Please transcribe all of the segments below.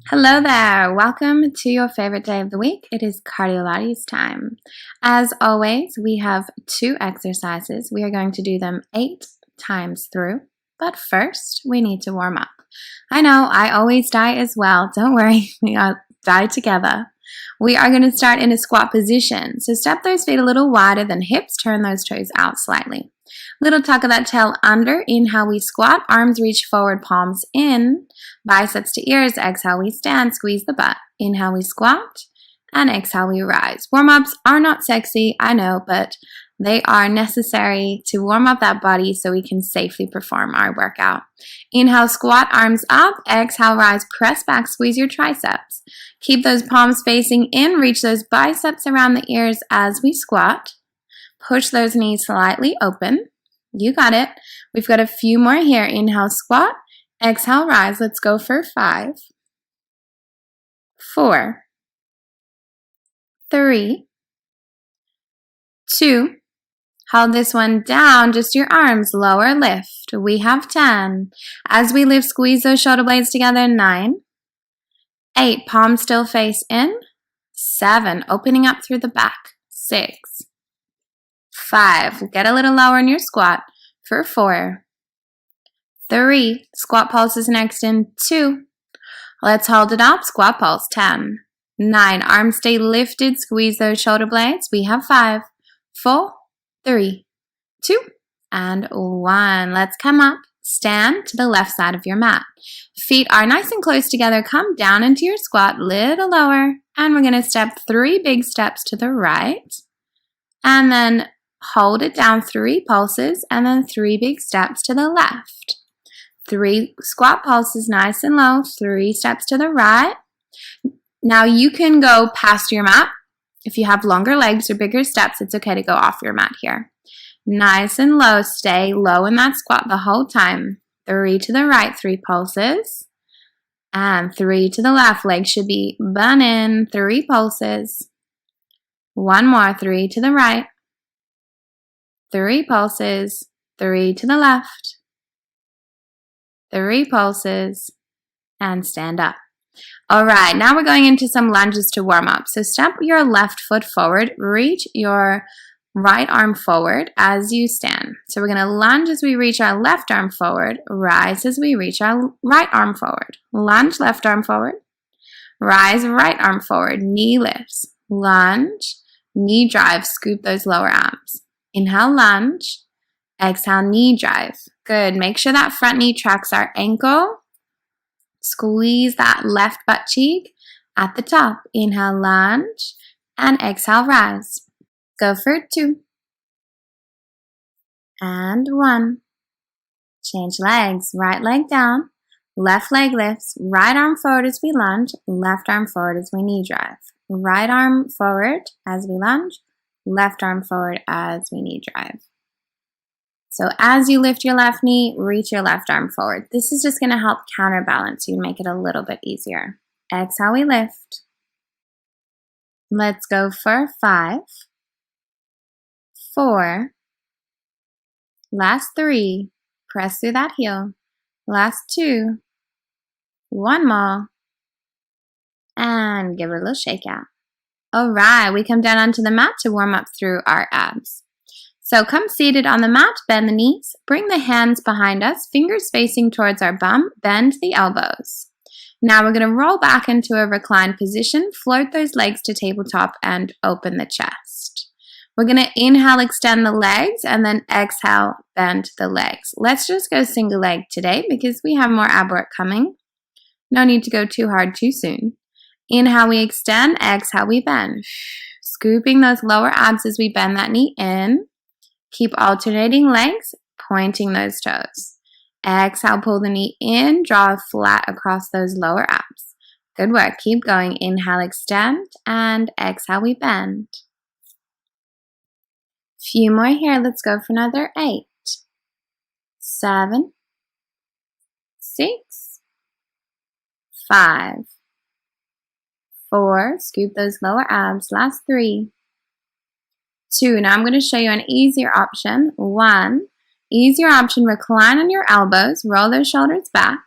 Hello there. Welcome to your favorite day of the week. It is Cardiolates time. As always, we have 2 exercises. We are going to do them 8 times through. But first, we need to warm up. I know, I always die as well. Don't worry, we all die together. We are going to start in a squat position. So step those feet a little wider than hips. Turn those toes out slightly. Little tuck of that tail under. Inhale, we squat. Arms reach forward, palms in. Biceps to ears. Exhale, we stand. Squeeze the butt. Inhale, we squat. And exhale, we rise. Warm-ups are not sexy, I know, but they are necessary to warm up that body so we can safely perform our workout. Inhale, squat, arms up. Exhale, rise, press back, squeeze your triceps. Keep those palms facing in. Reach those biceps around the ears as we squat. Push those knees slightly open. You got it. We've got a few more here. Inhale, squat. Exhale, rise. Let's go for 5, 4, 3, 2. Hold this one down, just your arms, lower lift. We have 10. As we lift, squeeze those shoulder blades together. 9, 8, palms still face in. 7, opening up through the back. 6, 5, get a little lower in your squat for 4, 3, squat pulse is next in 2. Let's hold it up, squat pulse, 10, 9, arms stay lifted, squeeze those shoulder blades. We have 5, 4, 3, 2, and 1. Let's come up, stand to the left side of your mat. Feet are nice and close together. Come down into your squat, little lower, and we're going to step 3 big steps to the right, and then hold it down 3 pulses, and then 3 big steps to the left. 3 squat pulses, nice and low, 3 steps to the right. Now you can go past your mat. If you have longer legs or bigger steps, it's okay to go off your mat here. Nice and low, stay low in that squat the whole time. 3 to the right, 3 pulses, and 3 to the left. Legs should be bun in, 3 pulses. 1 more, 3 to the right. 3 pulses, 3 to the left, 3 pulses, and stand up. All right, now we're going into some lunges to warm up. So step your left foot forward, reach your right arm forward as you stand. So we're going to lunge as we reach our left arm forward, rise as we reach our right arm forward. Lunge, left arm forward, rise, right arm forward, knee lifts, lunge, knee drive, scoop those lower abs. Inhale, lunge. Exhale, knee drive. Good. Make sure that front knee tracks our ankle. Squeeze that left butt cheek at the top. Inhale, lunge. And exhale, rise. Go for 2. And 1. Change legs. Right leg down. Left leg lifts. Right arm forward as we lunge. Left arm forward as we knee drive. Right arm forward as we lunge. Left arm forward as we knee drive. So as you lift your left knee, reach your left arm forward. This is just going to help counterbalance you and make it a little bit easier. Exhale, we lift. Let's go for 5, 4, last 3, press through that heel, last 2, 1 more, and give it a little shake out. All right, we come down onto the mat to warm up through our abs. So come seated on the mat, bend the knees, bring the hands behind us, fingers facing towards our bum, bend the elbows. Now we're going to roll back into a reclined position, float those legs to tabletop, and open the chest. We're going to inhale, extend the legs, and then exhale, bend the legs. Let's just go single leg today because we have more ab work coming. No need to go too hard too soon. Inhale, we extend. Exhale, we bend. Scooping those lower abs as we bend that knee in. Keep alternating legs, pointing those toes. Exhale, pull the knee in. Draw flat across those lower abs. Good work. Keep going. Inhale, extend. And exhale, we bend. Few more here. Let's go for another 8, 7, 6, 5, 4, scoop those lower abs, last 3, 2. Now I'm going to show you an easier option. 1, easier option, recline on your elbows, roll those shoulders back.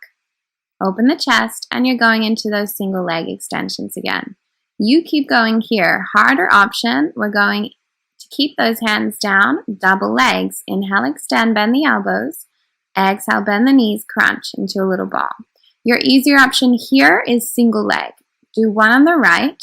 Open the chest, and you're going into those single leg extensions again. You keep going here. Harder option, we're going to keep those hands down, double legs. Inhale, extend, bend the elbows. Exhale, bend the knees, crunch into a little ball. Your easier option here is single leg. Do one on the right,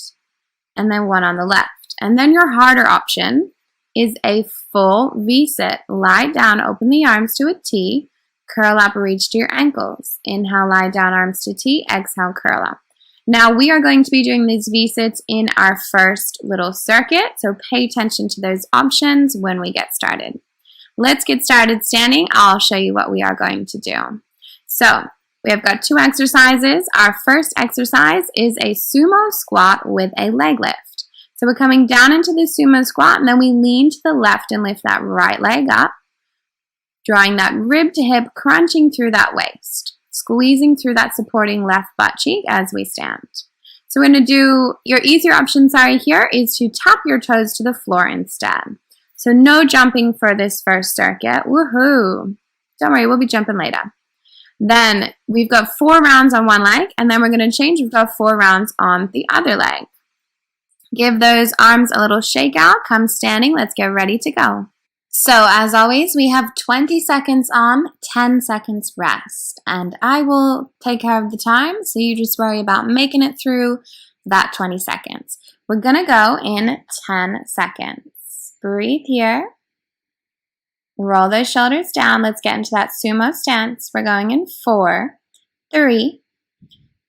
and then one on the left. And then your harder option is a full V-sit. Lie down, open the arms to a T, curl up, reach to your ankles. Inhale, lie down, arms to T, exhale, curl up. Now we are going to be doing these V-sits in our first little circuit, so pay attention to those options when we get started. Let's get started standing. I'll show you what we are going to do. So we have got 2 exercises. Our first exercise is a sumo squat with a leg lift. So we're coming down into the sumo squat, and then we lean to the left and lift that right leg up, drawing that rib to hip, crunching through that waist, squeezing through that supporting left butt cheek as we stand. So we're going to do, your easier option, here is to tap your toes to the floor instead. So no jumping for this first circuit. Woohoo! Don't worry, we'll be jumping later. Then we've got 4 rounds on one leg, and then we're going to change. We've got 4 rounds on the other leg. Give those arms a little shake out. Come standing. Let's get ready to go. So as always, we have 20 seconds on, 10 seconds rest. And I will take care of the time, so you just worry about making it through that 20 seconds. We're going to go in 10 seconds. Breathe here. Roll those shoulders down. Let's get into that sumo stance. We're going in 4, 3,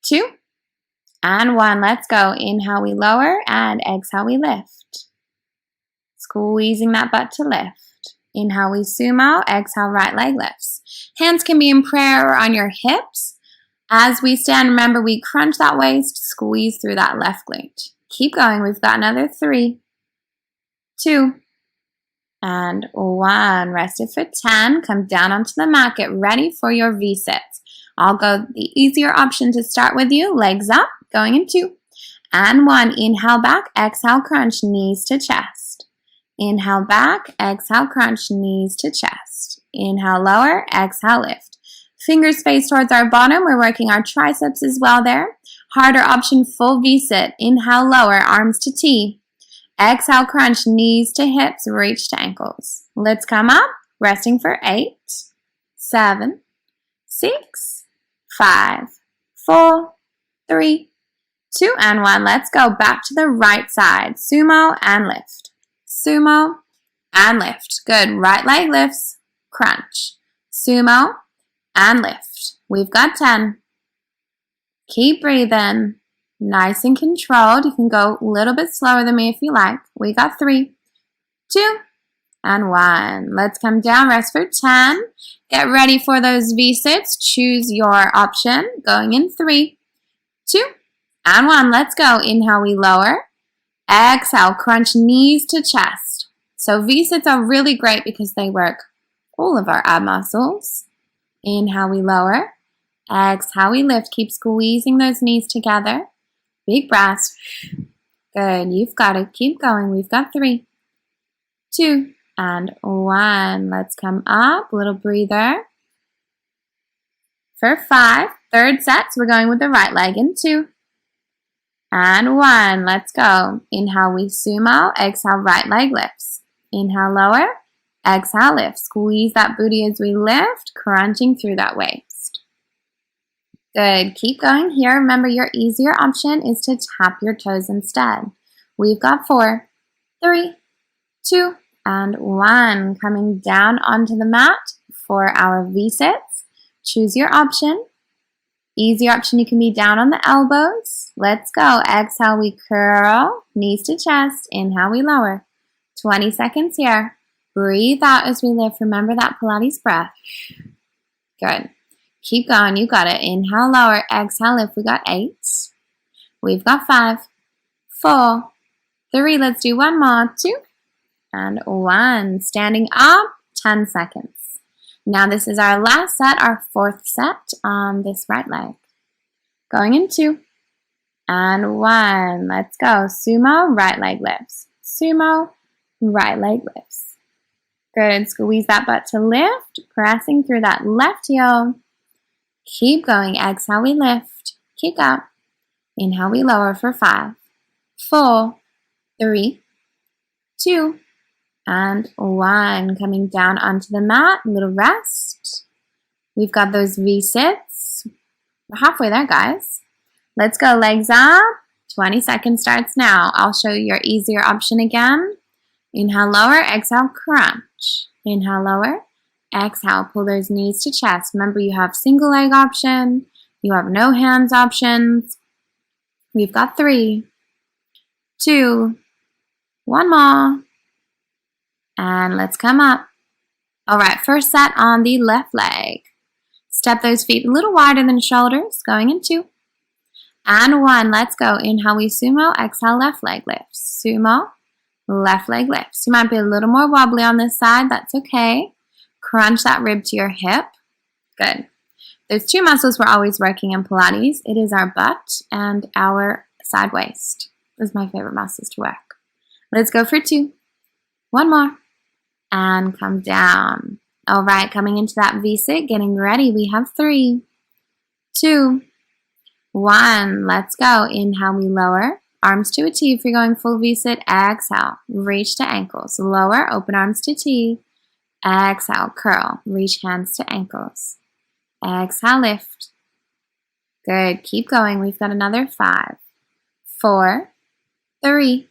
2, and 1. Let's go. Inhale, we lower, and exhale, we lift. Squeezing that butt to lift. Inhale, we sumo. Exhale, right leg lifts. Hands can be in prayer or on your hips. As we stand, remember, we crunch that waist, squeeze through that left glute. Keep going. We've got another 3, 2, and 1. Rest it for 10. Come down onto the mat. Get ready for your V-sits. I'll go the easier option to start with you. Legs up. Going in 2 and 1. Inhale back, exhale, crunch, knees to chest. Inhale back, exhale, crunch, knees to chest. Inhale, lower, exhale, lift. Fingers face towards our bottom. We're working our triceps as well there. Harder option, full V-sit. Inhale, lower, arms to T. Exhale, crunch, knees to hips, reach to ankles. Let's come up, resting for 8, 7, 6, 5, 4, 3, 2, and 1. Let's go back to the right side. Sumo and lift. Sumo and lift. Good. Right leg lifts. Crunch. Sumo and lift. We've got 10. Keep breathing. Nice and controlled. You can go a little bit slower than me if you like. We got 3, 2, and 1. Let's come down. Rest for 10. Get ready for those V-sits. Choose your option. Going in 3, 2, and 1. Let's go. Inhale, we lower. Exhale, crunch knees to chest. So V-sits are really great because they work all of our ab muscles. Inhale, we lower. Exhale, we lift. Keep squeezing those knees together. Big breaths. Good. You've got it. Keep going. We've got 3, 2, and 1. Let's come up. Little breather. For 5. Third set. So we're going with the right leg in 2. And 1. Let's go. Inhale, we sumo. Exhale, right leg lifts. Inhale, lower. Exhale, lift. Squeeze that booty as we lift, crunching through that waist. Good. Keep going here. Remember, your easier option is to tap your toes instead. We've got 4, 3, 2, and 1. Coming down onto the mat for our V-sits. Choose your option. Easy option, you can be down on the elbows. Let's go. Exhale, we curl, knees to chest. Inhale, we lower. 20 seconds here. Breathe out as we lift. Remember that Pilates breath. Good. Keep going. You got it. Inhale, lower. Exhale, lift. We got 8. We've got 5, 4, 3. Let's do one more. 2, and 1. Standing up, 10 seconds. Now this is our last set, our 4th set on this right leg. Going in 2, and 1. Let's go. Sumo, right leg lifts. Sumo, right leg lifts. Good. Squeeze that butt to lift, pressing through that left heel. Keep going. Exhale, we lift. Kick up. Inhale, we lower for 5, 4, 3, 2, and 1. Coming down onto the mat. A little rest. We've got those V-sits. We're halfway there, guys. Let's go. Legs up. 20 seconds starts now. I'll show you your easier option again. Inhale, lower. Exhale, crunch. Inhale, lower. Exhale, pull those knees to chest. Remember, you have single leg option. You have no hands options. We've got 3, 2, 1 more. And let's come up. All right, first set on the left leg. Step those feet a little wider than shoulders, going in 2. And 1, let's go. Inhale, we sumo. Exhale, left leg lifts. Sumo, left leg lifts. You might be a little more wobbly on this side. That's okay. Crunch that rib to your hip. Good. There's 2 muscles we're always working in Pilates. It is our butt and our side waist. Those are my favorite muscles to work. Let's go for 2. 1 more. And come down. All right, coming into that V-sit, getting ready. We have 3, 2, 1. Let's go. Inhale, we lower. Arms to a T if you're going full V-sit. Exhale, reach to ankles. Lower, open arms to T. Exhale, curl. Reach hands to ankles. Exhale, lift. Good. Keep going. We've got another 5, 4, 3,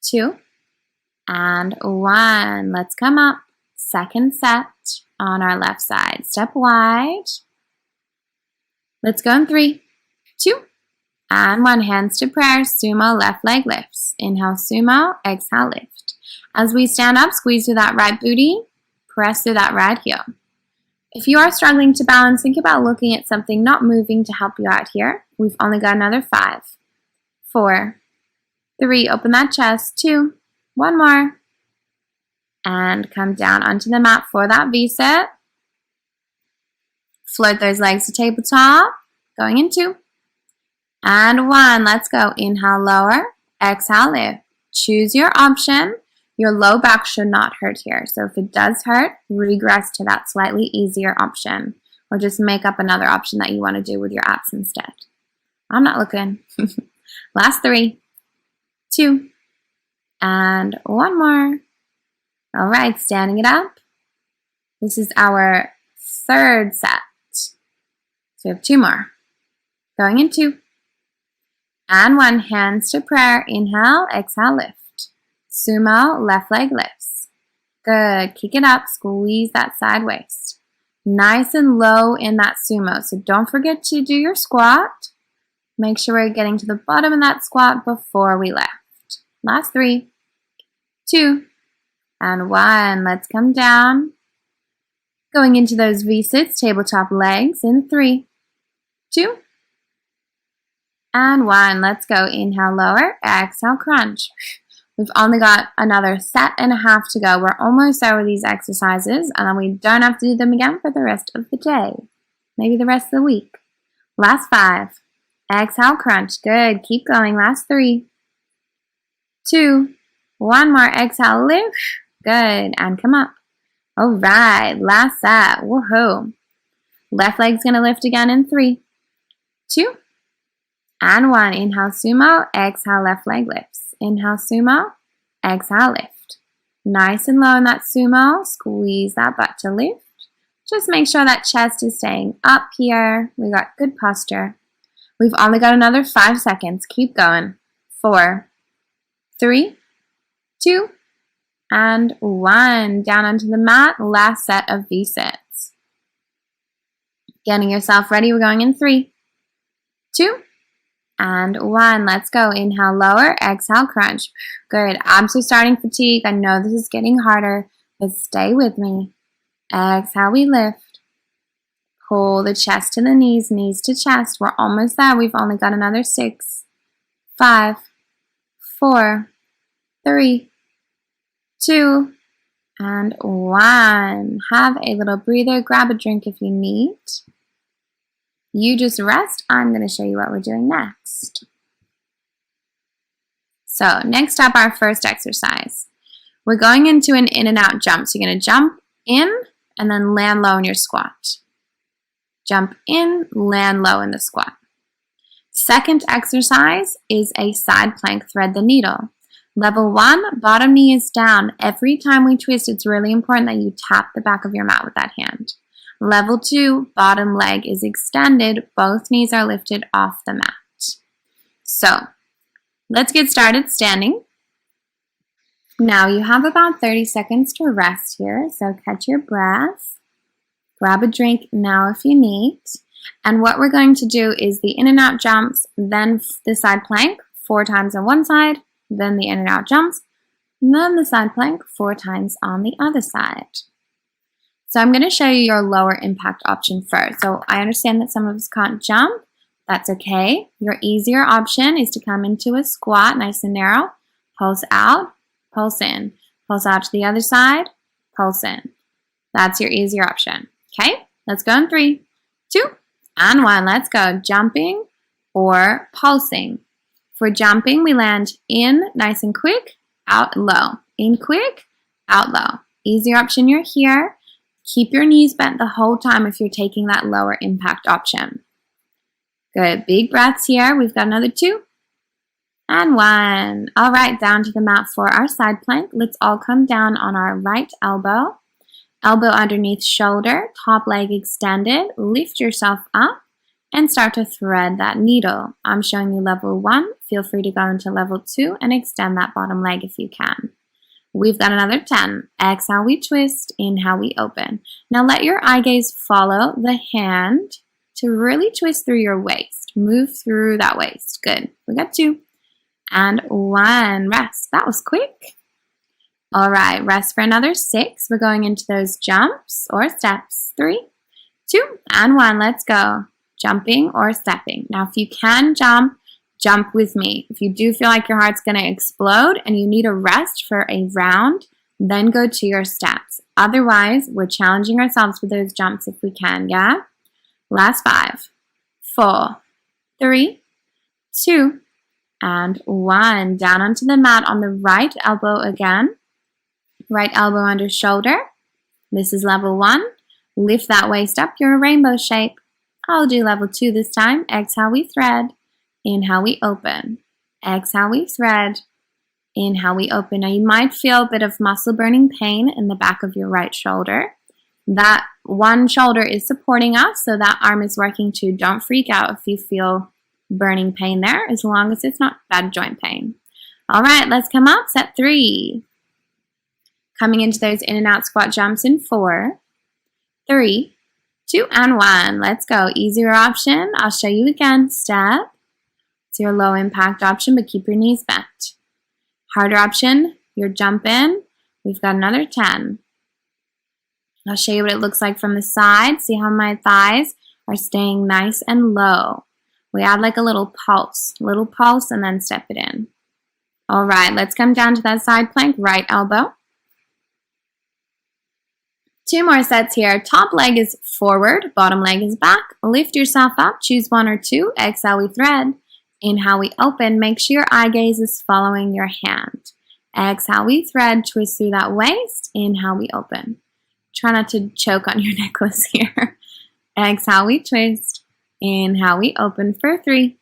2, and 1. Let's come up. Second set on our left side. Step wide. Let's go in 3, 2, and 1. Hands to prayer. Sumo, left leg lifts. Inhale, sumo. Exhale, lift. As we stand up, squeeze through that right booty. Press through that right heel. If you are struggling to balance, think about looking at something not moving to help you out here. We've only got another 5, 4, 3. Open that chest. 2, 1 more. And come down onto the mat for that V-sit. Float those legs to tabletop. Going in 2. And 1. Let's go. Inhale, lower. Exhale, lift. Choose your option. Your low back should not hurt here. So if it does hurt, regress to that slightly easier option. Or just make up another option that you want to do with your abs instead. I'm not looking. Last 3, 2, and 1 more. All right, standing it up. This is our third set. So we have 2 more. Going in 2. And 1. Hands to prayer. Inhale, exhale, lift. Sumo, left leg lifts. Good. Kick it up. Squeeze that side waist. Nice and low in that sumo. So don't forget to do your squat. Make sure we're getting to the bottom of that squat before we lift. Last 3, 2, and 1. Let's come down. Going into those V-sits, tabletop legs in 3, 2, and 1. Let's go. Inhale, lower. Exhale, crunch. We've only got another set and a half to go. We're almost there with these exercises, and then we don't have to do them again for the rest of the day. Maybe the rest of the week. Last 5. Exhale, crunch. Good. Keep going. Last 3, 2, 1 more. Exhale, lift. Good. And come up. All right. Last set. Woohoo. Left leg's going to lift again in 3, 2, and 1. Inhale, sumo. Exhale, left leg lifts. Inhale, sumo. Exhale, lift. Nice and low in that sumo. Squeeze that butt to lift. Just make sure that chest is staying up here. We got good posture. We've only got another 5 seconds. Keep going. 4, 3, 2, and 1. Down onto the mat. Last set of V-sits. Getting yourself ready. We're going in 3, 2, and 1. Let's go. Inhale, lower. Exhale, crunch. Good. Abs are starting fatigue. I know this is getting harder, but stay with me. Exhale, we lift. Pull the chest to the knees, knees to chest. We're almost there. We've only got another 6, 5, 4, 3, 2, and 1. Have a little breather. Grab a drink if you need. You just rest. I'm going to show you what we're doing next. So next up, our first exercise. We're going into an in and out jump. So you're going to jump in and then land low in your squat. jump in, land low in the squat. Second exercise is a side plank, thread the needle. Level 1, bottom knee is down. Every time we twist, it's really important that you tap the back of your mat with that hand. Level 2, bottom leg is extended. Both knees are lifted off the mat. So, let's get started standing. Now you have about 30 seconds to rest here, so catch your breath. Grab a drink now if you need. And what we're going to do is the in and out jumps, then the side plank 4 times on one side, then the in and out jumps, and then the side plank 4 times on the other side. So I'm going to show you your lower impact option first. So I understand that some of us can't jump. That's okay. Your easier option is to come into a squat, nice and narrow, pulse out, pulse in, pulse out to the other side, pulse in. That's your easier option. Okay, let's go in 3, 2, and 1. Let's go. Jumping or pulsing. For jumping, we land in nice and quick, out low. In quick, out low. Easier option, you're here. Keep your knees bent the whole time if you're taking that lower impact option. Good. Big breaths here. We've got another 2 and 1. All right, down to the mat for our side plank. Let's all come down on our right elbow. Elbow underneath shoulder, top leg extended. Lift yourself up and start to thread that needle. I'm showing you level 1. Feel free to go into level 2 and extend that bottom leg if you can. We've got another 10. Exhale, we twist. Inhale, we open. Now let your eye gaze follow the hand to really twist through your waist. Move through that waist. Good. We got 2 and 1. Rest. That was quick. All right, rest for another 6. We're going into those jumps or steps. 3, 2, and 1. Let's go. Jumping or stepping. Now, if you can jump, jump with me. If you do feel like your heart's going to explode and you need a rest for a round, then go to your steps. Otherwise, we're challenging ourselves with those jumps if we can, yeah? Last 5, 4, 3, 2, and 1. Down onto the mat on the right elbow again. Right elbow under shoulder. This is level 1. Lift that waist up. You're a rainbow shape. I'll do level 2 this time. Exhale, we thread. Inhale, we open. Exhale, we thread. Inhale, we open. Now you might feel a bit of muscle burning pain in the back of your right shoulder. That one shoulder is supporting us, so that arm is working too. Don't freak out if you feel burning pain there, as long as it's not bad joint pain. All right, let's come up. Set 3. Coming into those in and out squat jumps in 4, 3, 2, and 1. Let's go. Easier option. I'll show you again. Step. It's your low impact option, but keep your knees bent. Harder option, your jump in. We've got another 10. I'll show you what it looks like from the side. See how my thighs are staying nice and low. We add like a little pulse, and then step it in. All right, let's come down to that side plank, right elbow. 2 more sets here. Top leg is forward, bottom leg is back. Lift yourself up, choose 1 or 2. Exhale, we thread. Inhale, we open. Make sure your eye gaze is following your hand. Exhale, we thread, twist through that waist. Inhale, we open. Try not to choke on your necklace here. Exhale, we twist. Inhale, we open for 3,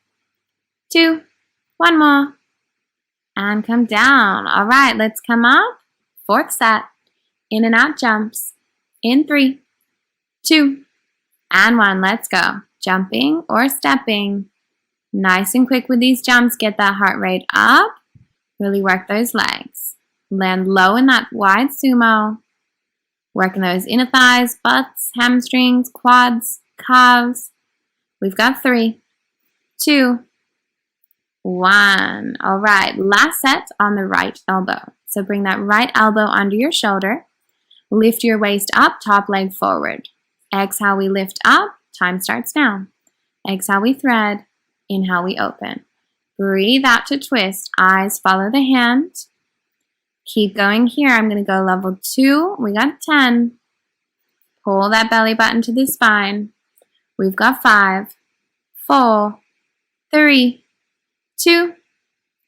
2, 1 more. And come down. All right, let's come up. 4th set. In and out jumps. In 3, 2, and 1. Let's go. Jumping or stepping. Nice and quick with these jumps. Get that heart rate up. Really work those legs. Land low in that wide sumo. Working those inner thighs, butts, hamstrings, quads, calves. We've got 3, 2, 1. All right, last set on the right elbow. So bring that right elbow under your shoulder. Lift your waist up, top leg forward. Exhale, we lift up. Time starts now. Exhale, we thread. Inhale, we open. Breathe out to twist. Eyes follow the hand. Keep going here. I'm going to go level 2. We got 10. Pull that belly button to the spine. We've got 5, 4, 3, 2,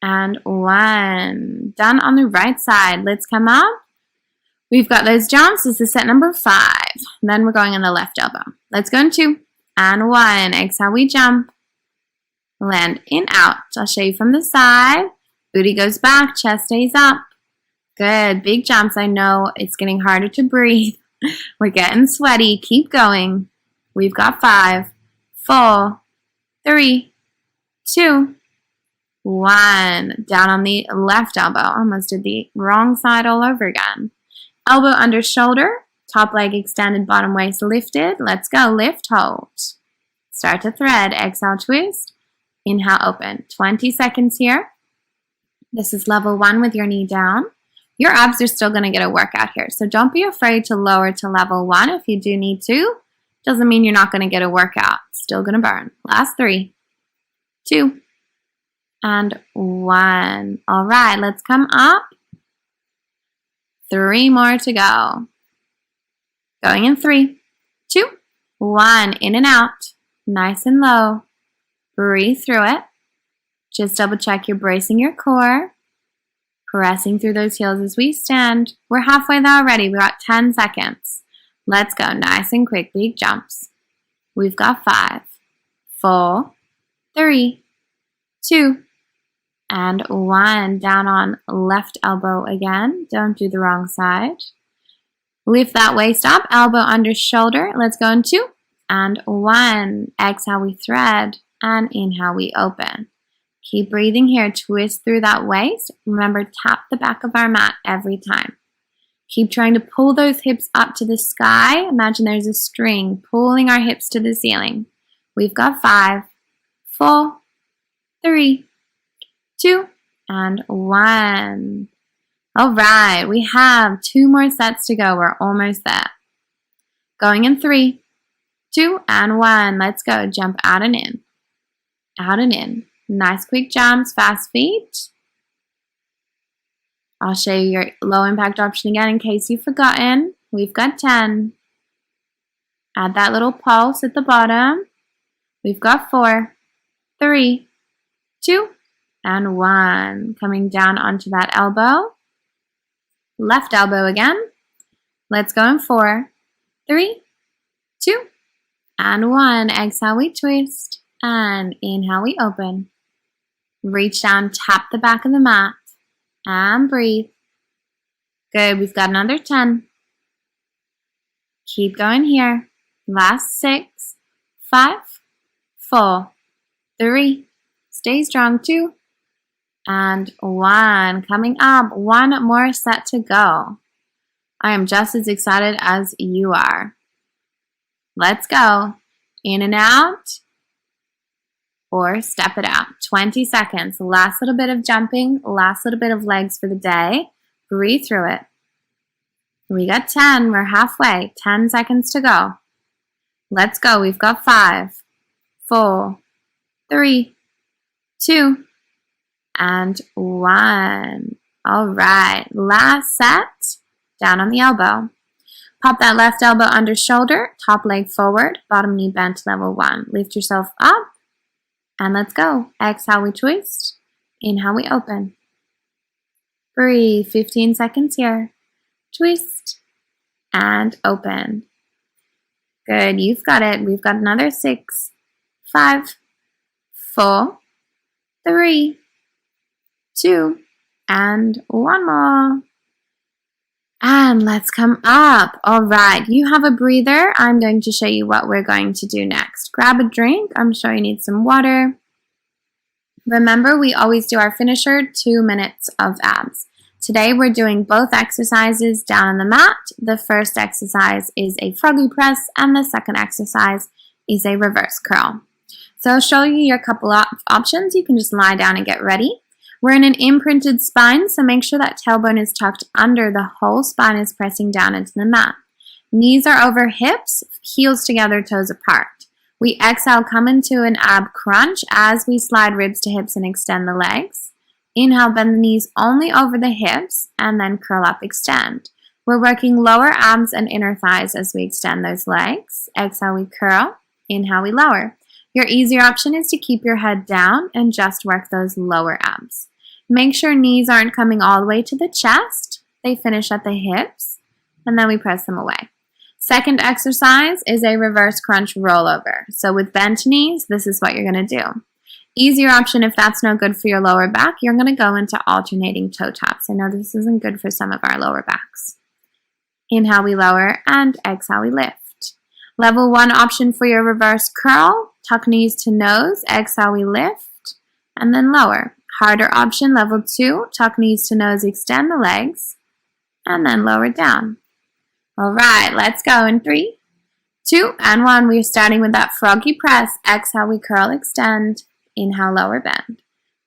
and 1. Done on the right side. Let's come up. We've got those jumps. This is set number 5. Then we're going on the left elbow. Let's go in 2, and 1. Exhale, we jump. Land in, out. I'll show you from the side. Booty goes back, chest stays up. Good, big jumps. I know it's getting harder to breathe. We're getting sweaty. Keep going. We've got 5, 4, 3, 2, 1. Down on the left elbow. Almost did the wrong side all over again. Elbow under shoulder. Top leg extended, bottom waist lifted. Let's go. Lift, hold. Start to thread. Exhale, twist. Inhale, open. 20 seconds here. This is level 1 with your knee down. Your abs are still going to get a workout here, so don't be afraid to lower to level 1 if you do need to. Doesn't mean you're not going to get a workout. Still going to burn. Last 3, 2, and 1. All right, let's come up. 3 more to go. Going in 3, 2, 1. In and out. Nice and low. Breathe through it. Just double check you're bracing your core. Pressing through those heels as we stand. We're halfway there already. We got 10 seconds. Let's go. Nice and quick. Big jumps. We've got 5, 4, 3, 2, and 1. Down on left elbow again. Don't do the wrong side. Lift that waist up. Elbow under shoulder. Let's go in 2 and 1. Exhale, we thread. And inhale, we open. Keep breathing here. Twist through that waist. Remember, tap the back of our mat every time. Keep trying to pull those hips up to the sky. Imagine there's a string pulling our hips to the ceiling. We've got 5, 4, 3, 2, and 1. All right, we have 2 more sets to go. We're almost there. Going in 3, 2, and 1. Let's go. Jump out and in. Out and in. Nice quick jumps, fast feet. I'll show you your low impact option again in case you've forgotten. We've got 10. Add that little pulse at the bottom. We've got 4, 3, 2, and 1. Coming down onto that elbow. Left elbow again. Let's go in 4, 3, 2, and 1. Exhale, we twist. And inhale, we open. Reach down, tap the back of the mat, and breathe. Good, we've got another 10. Keep going here. Last 6, 5, 4, 3, stay strong, 2, and 1. Coming up, 1 more set to go. I am just as excited as you are. Let's go. In and out. Or step it out. 20 seconds. Last little bit of jumping. Last little bit of legs for the day. Breathe through it. We got 10. We're halfway. 10 seconds to go. Let's go. We've got 5, 4, 3, 2, and 1. All right. Last set. Down on the elbow. Pop that left elbow under shoulder. Top leg forward. Bottom knee bent, level 1. Lift yourself up. And let's go. Exhale, we twist. Inhale, we open. Breathe. 15 seconds here. Twist. And open. Good. You've got it. We've got another 6, 5, 4, 3, 2, and 1 more. And let's come up. All right, you have a breather. I'm going to show you what we're going to do next. Grab a drink. I'm sure you need some water. Remember, we always do our finisher, 2 minutes of abs. Today, we're doing both exercises down on the mat. The first exercise is a froggy press, and the second exercise is a reverse curl. So I'll show you your couple of options. You can just lie down and get ready. We're in an imprinted spine, so make sure that tailbone is tucked under. The whole spine is pressing down into the mat. Knees are over hips, heels together, toes apart. We exhale, come into an ab crunch as we slide ribs to hips and extend the legs. Inhale, bend the knees only over the hips, and then curl up, extend. We're working lower abs and inner thighs as we extend those legs. Exhale, we curl. Inhale, we lower. Your easier option is to keep your head down and just work those lower abs. Make sure knees aren't coming all the way to the chest. They finish at the hips, and then we press them away. Second exercise is a reverse crunch rollover. So with bent knees, this is what you're going to do. Easier option if that's no good for your lower back, you're going to go into alternating toe taps. I know this isn't good for some of our lower backs. Inhale, we lower, and exhale, we lift. Level 1 option for your reverse curl, tuck knees to nose, exhale, we lift, and then lower. Harder option, level 2, tuck knees to nose, extend the legs, and then lower down. All right, let's go in 3, 2, and 1. We're starting with that froggy press. Exhale, we curl, extend. Inhale, lower bend.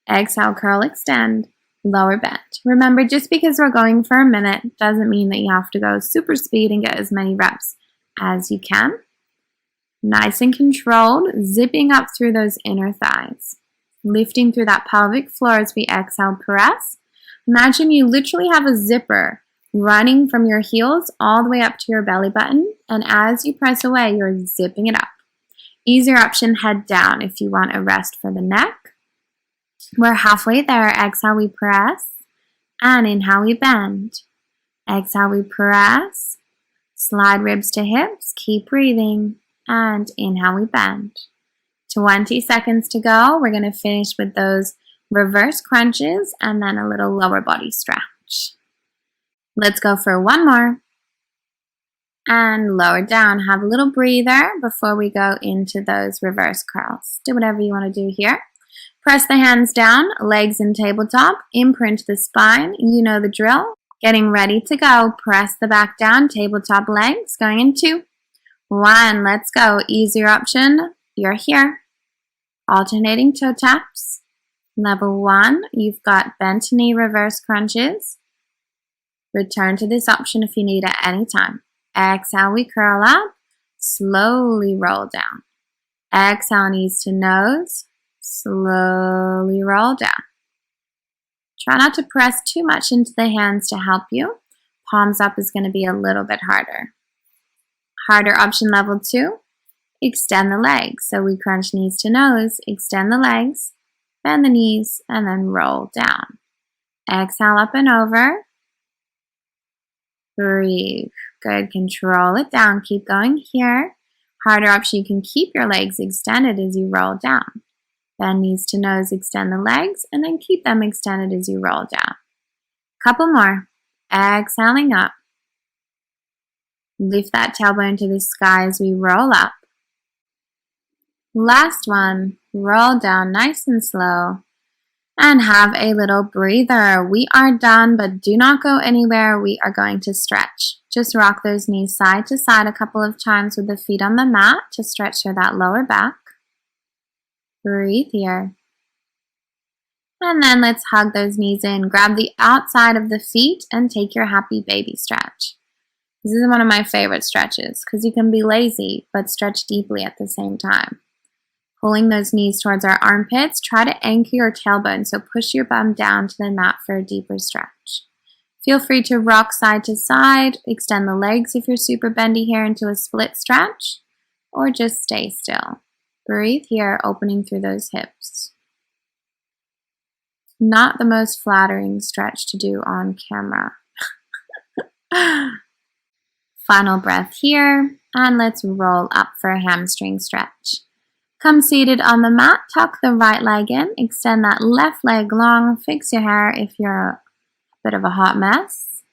Exhale, curl, extend. Lower bend. Remember, just because we're going for a minute doesn't mean that you have to go super speed and get as many reps as you can. Nice and controlled, zipping up through those inner thighs. Lifting through that pelvic floor as we exhale, press. Imagine you literally have a zipper running from your heels all the way up to your belly button, and as you press away, you're zipping it up. Easier option, head down if you want a rest for the neck. We're halfway there. Exhale, we press, and inhale, we bend. Exhale, we press, slide ribs to hips, keep breathing, and inhale, we bend. 20 seconds to go. We're going to finish with those reverse crunches and then a little lower body stretch. Let's go for one more. And lower down. Have a little breather before we go into those reverse curls. Do whatever you want to do here. Press the hands down, legs in tabletop, imprint the spine. You know the drill. Getting ready to go. Press the back down, tabletop legs. Going in 2, 1. Let's go. Easier option. You're here. Alternating toe taps. Level 1, you've got bent knee reverse crunches. Return to this option if you need at any time. Exhale, we curl up. Slowly roll down. Exhale, knees to nose. Slowly roll down. Try not to press too much into the hands to help you. Palms up is going to be a little bit harder. Harder option, level 2. Extend the legs. So we crunch knees to nose, extend the legs, bend the knees, and then roll down. Exhale, up and over. Breathe. Good. Control it down. Keep going here. Harder option, you can keep your legs extended as you roll down. Bend knees to nose, extend the legs, and then keep them extended as you roll down. Couple more. Exhaling up. Lift that tailbone to the sky as we roll up. Last one. Roll down nice and slow. And have a little breather. We are done, but do not go anywhere. We are going to stretch. Just rock those knees side to side a couple of times with the feet on the mat to stretch through that lower back. Breathe here. And then let's hug those knees in. Grab the outside of the feet and take your happy baby stretch. This is one of my favorite stretches because you can be lazy but stretch deeply at the same time. Pulling those knees towards our armpits, try to anchor your tailbone, so push your bum down to the mat for a deeper stretch. Feel free to rock side to side, extend the legs if you're super bendy here into a split stretch, or just stay still. Breathe here, opening through those hips. Not the most flattering stretch to do on camera. Final breath here, and let's roll up for a hamstring stretch. Come seated on the mat, tuck the right leg in, extend that left leg long, fix your hair if you're a bit of a hot mess.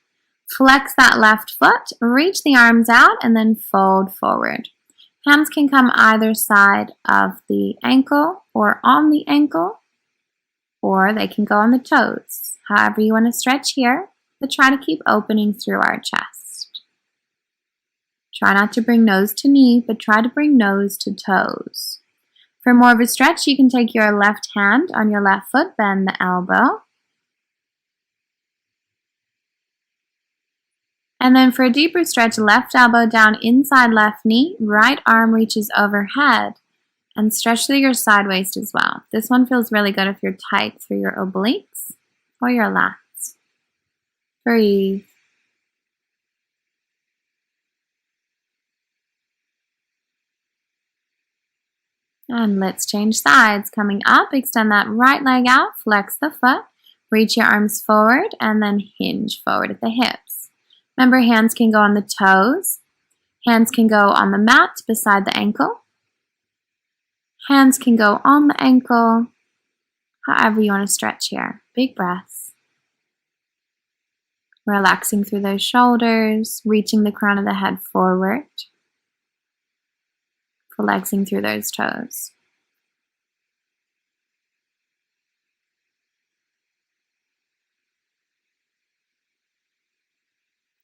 Flex that left foot, reach the arms out, and then fold forward. Hands can come either side of the ankle or on the ankle, or they can go on the toes. However you want to stretch here, but try to keep opening through our chest. Try not to bring nose to knee, but try to bring nose to toes. For more of a stretch, you can take your left hand on your left foot, bend the elbow. And then for a deeper stretch, left elbow down inside left knee, right arm reaches overhead, and stretch through your side waist as well. This one feels really good if you're tight through your obliques or your lats. Breathe. And let's change sides. Coming up, extend that right leg out, flex the foot, reach your arms forward, and then hinge forward at the hips. Remember, hands can go on the toes. Hands can go on the mat beside the ankle. Hands can go on the ankle, however you want to stretch here. Big breaths. Relaxing through those shoulders, reaching the crown of the head forward. Flexing through those toes.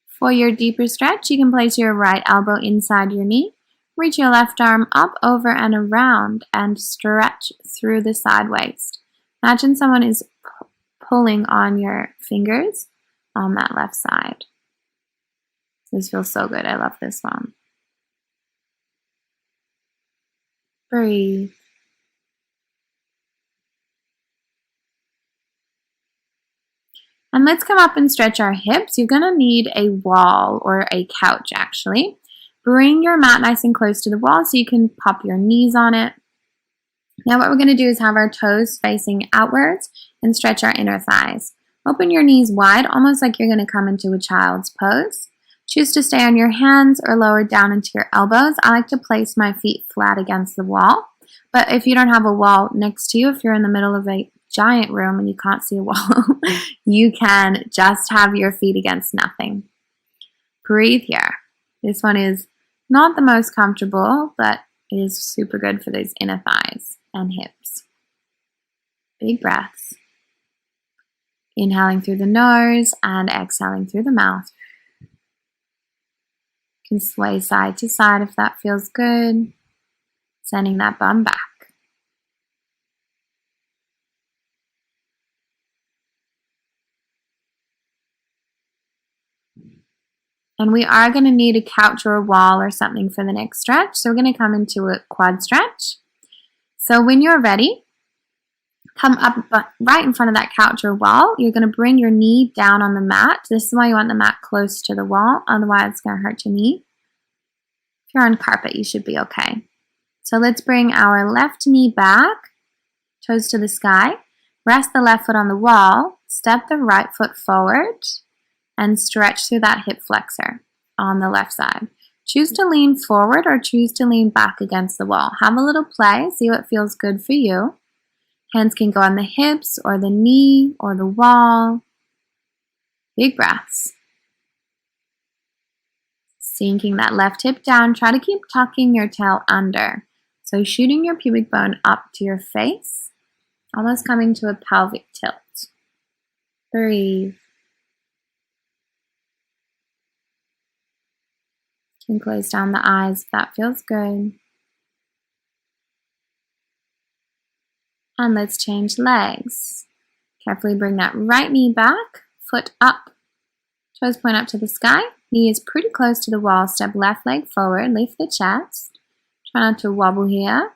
For your deeper stretch, you can place your right elbow inside your knee. Reach your left arm up, over, and around, and stretch through the side waist. Imagine someone is pulling on your fingers on that left side. This feels so good. I love this one. Breathe. And let's come up and stretch our hips. You're going to need a wall or a couch, actually. Bring your mat nice and close to the wall so you can pop your knees on it. Now what we're going to do is have our toes facing outwards and stretch our inner thighs. Open your knees wide, almost like you're going to come into a child's pose. Choose to stay on your hands or lower down into your elbows. I like to place my feet flat against the wall. But if you don't have a wall next to you, if you're in the middle of a giant room and you can't see a wall, you can just have your feet against nothing. Breathe here. This one is not the most comfortable, but it is super good for those inner thighs and hips. Big breaths. Inhaling through the nose and exhaling through the mouth. You can sway side to side if that feels good. Sending that bum back. And we are going to need a couch or a wall or something for the next stretch. So we're going to come into a quad stretch. So when you're ready, come up right in front of that couch or wall. You're going to bring your knee down on the mat. This is why you want the mat close to the wall. Otherwise, it's going to hurt your knee. If you're on carpet, you should be okay. So let's bring our left knee back, toes to the sky. Rest the left foot on the wall. Step the right foot forward. And stretch through that hip flexor on the left side. Choose to lean forward or choose to lean back against the wall. Have a little play, see what feels good for you. Hands can go on the hips or the knee or the wall. Big breaths. Sinking that left hip down, try to keep tucking your tail under. So shooting your pubic bone up to your face, almost coming to a pelvic tilt. Breathe. You can close down the eyes if that feels good. And let's change legs. Carefully bring that right knee back, foot up, toes point up to the sky. Knee is pretty close to the wall. Step left leg forward, lift the chest. Try not to wobble here.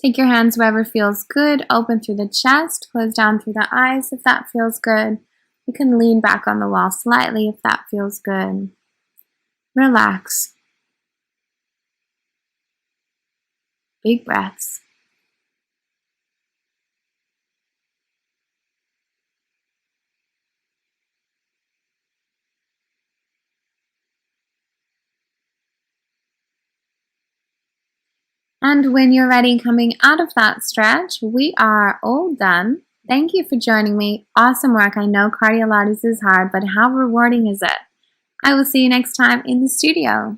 Take your hands wherever feels good. Open through the chest, close down through the eyes if that feels good. You can lean back on the wall slightly if that feels good. Relax. Big breaths. And when you're ready, coming out of that stretch, we are all done. Thank you for joining me. Awesome work. I know cardiolates is hard, but how rewarding is it? I will see you next time in the studio.